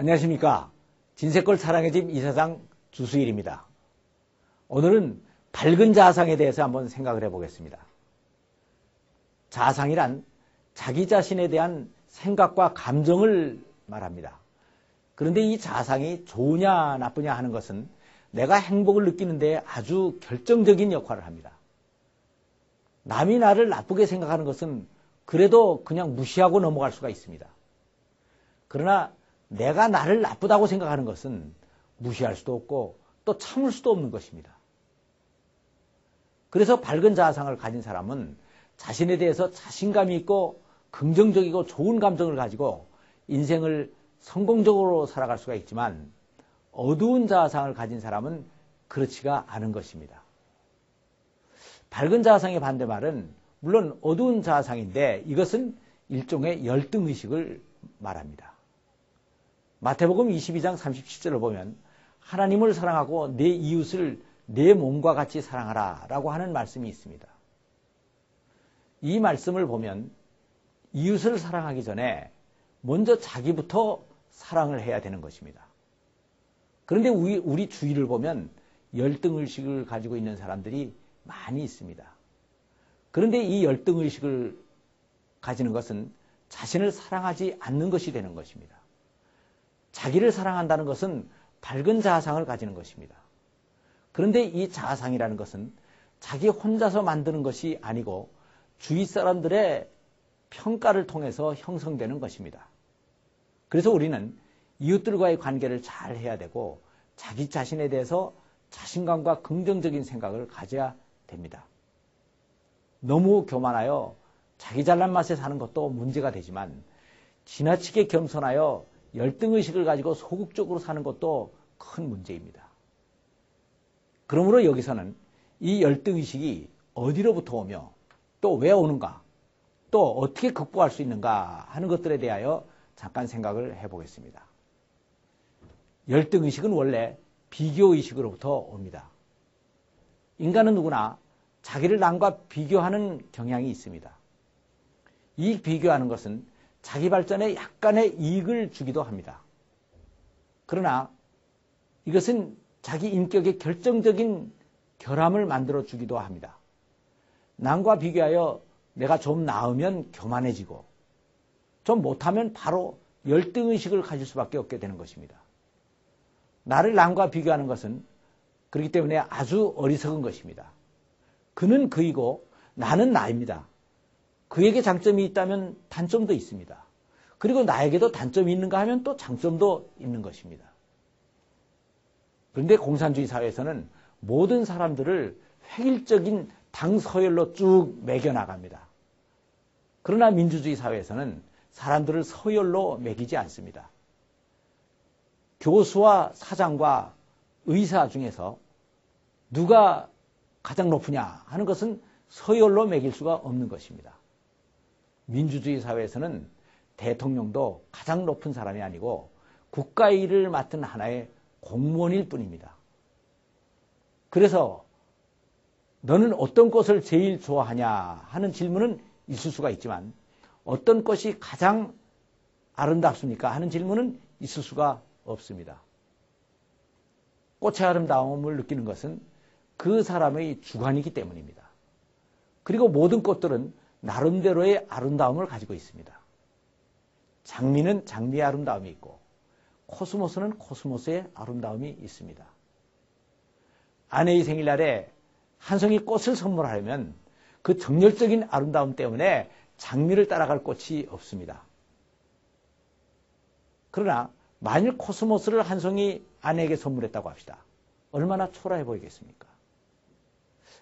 안녕하십니까. 진세골 사랑의 집 이사장 주수일입니다. 오늘은 밝은 자상에 대해서 한번 생각을 해보겠습니다. 자상이란 자기 자신에 대한 생각과 감정을 말합니다. 그런데 이 자상이 좋으냐 나쁘냐 하는 것은 내가 행복을 느끼는 데 아주 결정적인 역할을 합니다. 남이 나를 나쁘게 생각하는 것은 그래도 그냥 무시하고 넘어갈 수가 있습니다. 그러나 내가 나를 나쁘다고 생각하는 것은 무시할 수도 없고 또 참을 수도 없는 것입니다. 그래서 밝은 자아상을 가진 사람은 자신에 대해서 자신감이 있고 긍정적이고 좋은 감정을 가지고 인생을 성공적으로 살아갈 수가 있지만 어두운 자아상을 가진 사람은 그렇지가 않은 것입니다. 밝은 자아상의 반대말은 물론 어두운 자아상인데 이것은 일종의 열등의식을 말합니다. 마태복음 22장 37절을 보면 하나님을 사랑하고 내 이웃을 내 몸과 같이 사랑하라 라고 하는 말씀이 있습니다. 이 말씀을 보면 이웃을 사랑하기 전에 먼저 자기부터 사랑을 해야 되는 것입니다. 그런데 우리 주위를 보면 열등의식을 가지고 있는 사람들이 많이 있습니다. 그런데 이 열등의식을 가지는 것은 자신을 사랑하지 않는 것이 되는 것입니다. 자기를 사랑한다는 것은 밝은 자아상을 가지는 것입니다. 그런데 이 자아상이라는 것은 자기 혼자서 만드는 것이 아니고 주위 사람들의 평가를 통해서 형성되는 것입니다. 그래서 우리는 이웃들과의 관계를 잘 해야 되고 자기 자신에 대해서 자신감과 긍정적인 생각을 가져야 됩니다. 너무 교만하여 자기 잘난 맛에 사는 것도 문제가 되지만 지나치게 겸손하여 열등의식을 가지고 소극적으로 사는 것도 큰 문제입니다. 그러므로 여기서는 이 열등의식이 어디로부터 오며 또 왜 오는가, 또 어떻게 극복할 수 있는가 하는 것들에 대하여 잠깐 생각을 해보겠습니다. 열등의식은 원래 비교의식으로부터 옵니다. 인간은 누구나 자기를 남과 비교하는 경향이 있습니다. 이 비교하는 것은 자기 발전에 약간의 이익을 주기도 합니다. 그러나 이것은 자기 인격의 결정적인 결함을 만들어 주기도 합니다. 남과 비교하여 내가 좀 나으면 교만해지고 좀 못하면 바로 열등의식을 가질 수밖에 없게 되는 것입니다. 나를 남과 비교하는 것은 그렇기 때문에 아주 어리석은 것입니다. 그는 그이고 나는 나입니다. 그에게 장점이 있다면 단점도 있습니다. 그리고 나에게도 단점이 있는가 하면 또 장점도 있는 것입니다. 그런데 공산주의 사회에서는 모든 사람들을 획일적인 당서열로 쭉 매겨나갑니다. 그러나 민주주의 사회에서는 사람들을 서열로 매기지 않습니다. 교수와 사장과 의사 중에서 누가 가장 높으냐 하는 것은 서열로 매길 수가 없는 것입니다. 민주주의 사회에서는 대통령도 가장 높은 사람이 아니고 국가의 일을 맡은 하나의 공무원일 뿐입니다. 그래서 너는 어떤 것을 제일 좋아하냐 하는 질문은 있을 수가 있지만 어떤 것이 가장 아름답습니까 하는 질문은 있을 수가 없습니다. 꽃의 아름다움을 느끼는 것은 그 사람의 주관이기 때문입니다. 그리고 모든 꽃들은 나름대로의 아름다움을 가지고 있습니다. 장미는 장미의 아름다움이 있고 코스모스는 코스모스의 아름다움이 있습니다. 아내의 생일날에 한 송이 꽃을 선물하려면 그 정열적인 아름다움 때문에 장미를 따라갈 꽃이 없습니다. 그러나 만일 코스모스를 한 송이 아내에게 선물했다고 합시다. 얼마나 초라해 보이겠습니까?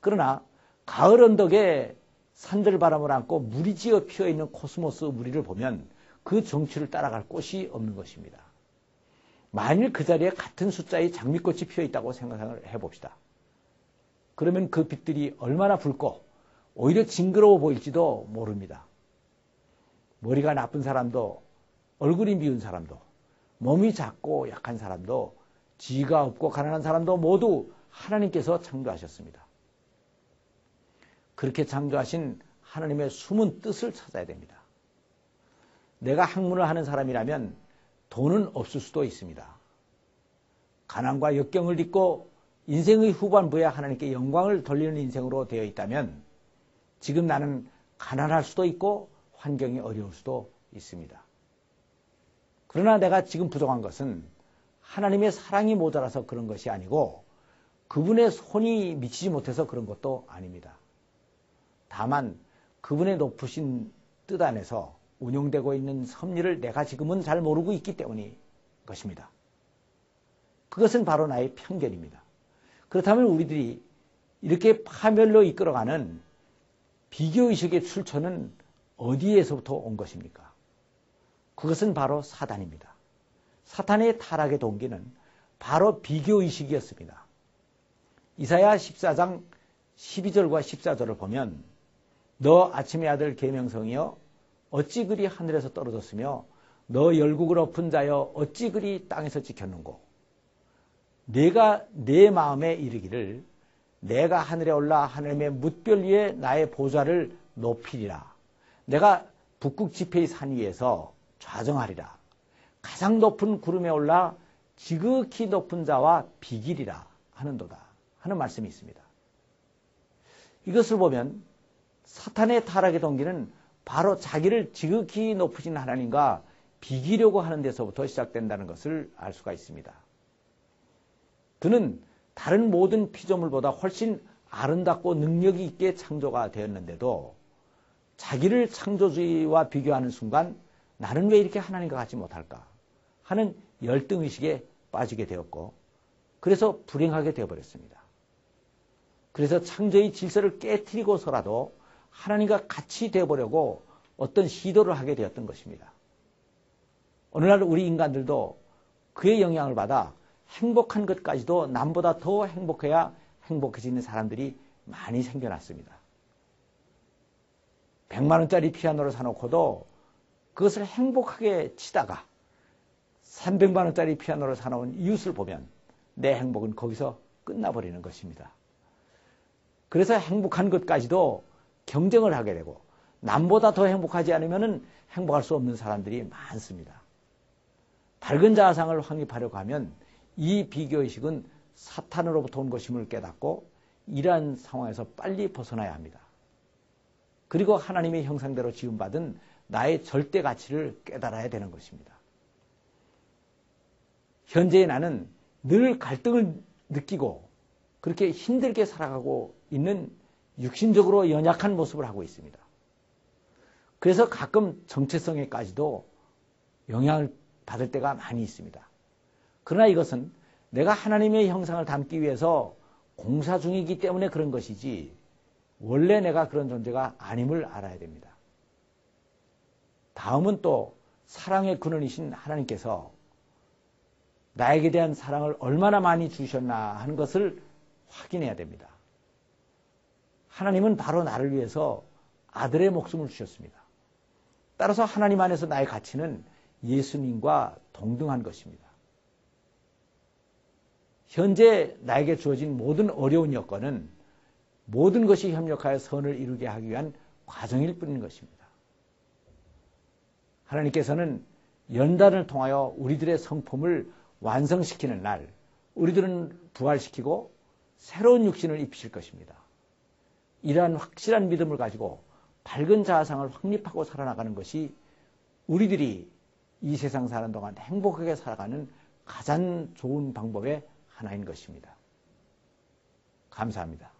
그러나 가을 언덕에 산들바람을 안고 물이 지어 피어있는 코스모스 무리를 보면 그 정취를 따라갈 꽃이 없는 것입니다. 만일 그 자리에 같은 숫자의 장미꽃이 피어있다고 생각을 해봅시다. 그러면 그 빛들이 얼마나 붉고 오히려 징그러워 보일지도 모릅니다. 머리가 나쁜 사람도 얼굴이 미운 사람도 몸이 작고 약한 사람도 지가 없고 가난한 사람도 모두 하나님께서 창조하셨습니다. 그렇게 창조하신 하나님의 숨은 뜻을 찾아야 됩니다. 내가 학문을 하는 사람이라면 돈은 없을 수도 있습니다. 가난과 역경을 딛고 인생의 후반부에 하나님께 영광을 돌리는 인생으로 되어 있다면 지금 나는 가난할 수도 있고 환경이 어려울 수도 있습니다. 그러나 내가 지금 부족한 것은 하나님의 사랑이 모자라서 그런 것이 아니고 그분의 손이 미치지 못해서 그런 것도 아닙니다. 다만 그분의 높으신 뜻 안에서 운영되고 있는 섭리를 내가 지금은 잘 모르고 있기 때문인 것입니다. 그것은 바로 나의 편견입니다. 그렇다면 우리들이 이렇게 파멸로 이끌어가는 비교의식의 출처는 어디에서부터 온 것입니까? 그것은 바로 사단입니다. 사탄의 타락의 동기는 바로 비교의식이었습니다. 이사야 14장 12절과 14절을 보면 너 아침의 아들 계명성이여 어찌 그리 하늘에서 떨어졌으며 너 열국을 엎은 자여 어찌 그리 땅에서 지켰는고 내가 내 마음에 이르기를 내가 하늘에 올라 하나님의 뭇별 위에 나의 보좌를 높이리라. 내가 북극 지폐의 산 위에서 좌정하리라. 가장 높은 구름에 올라 지극히 높은 자와 비기리라 하는도다 하는 말씀이 있습니다. 이것을 보면 사탄의 타락의 동기는 바로 자기를 지극히 높으신 하나님과 비기려고 하는 데서부터 시작된다는 것을 알 수가 있습니다. 그는 다른 모든 피조물보다 훨씬 아름답고 능력이 있게 창조가 되었는데도 자기를 창조주와 비교하는 순간 나는 왜 이렇게 하나님과 같지 못할까 하는 열등의식에 빠지게 되었고 그래서 불행하게 되어버렸습니다. 그래서 창조의 질서를 깨트리고서라도 하나님과 같이 되어보려고 어떤 시도를 하게 되었던 것입니다. 오늘날 우리 인간들도 그의 영향을 받아 행복한 것까지도 남보다 더 행복해야 행복해지는 사람들이 많이 생겨났습니다. 100만 원짜리 피아노를 사놓고도 그것을 행복하게 치다가 300만 원짜리 피아노를 사놓은 이웃을 보면 내 행복은 거기서 끝나버리는 것입니다. 그래서 행복한 것까지도 경쟁을 하게 되고 남보다 더 행복하지 않으면 행복할 수 없는 사람들이 많습니다. 밝은 자아상을 확립하려고 하면 이 비교의식은 사탄으로부터 온 것임을 깨닫고 이러한 상황에서 빨리 벗어나야 합니다. 그리고 하나님의 형상대로 지음받은 나의 절대 가치를 깨달아야 되는 것입니다. 현재의 나는 늘 갈등을 느끼고 그렇게 힘들게 살아가고 있는 육신적으로 연약한 모습을 하고 있습니다. 그래서 가끔 정체성에까지도 영향을 받을 때가 많이 있습니다. 그러나 이것은 내가 하나님의 형상을 담기 위해서 공사 중이기 때문에 그런 것이지 원래 내가 그런 존재가 아님을 알아야 됩니다. 다음은 또 사랑의 근원이신 하나님께서 나에게 대한 사랑을 얼마나 많이 주셨나 하는 것을 확인해야 됩니다. 하나님은 바로 나를 위해서 아들의 목숨을 주셨습니다. 따라서 하나님 안에서 나의 가치는 예수님과 동등한 것입니다. 현재 나에게 주어진 모든 어려운 여건은 모든 것이 협력하여 선을 이루게 하기 위한 과정일 뿐인 것입니다. 하나님께서는 연단을 통하여 우리들의 성품을 완성시키는 날, 우리들은 부활시키고 새로운 육신을 입히실 것입니다. 이러한 확실한 믿음을 가지고 밝은 자아상을 확립하고 살아나가는 것이 우리들이 이 세상 사는 동안 행복하게 살아가는 가장 좋은 방법의 하나인 것입니다. 감사합니다.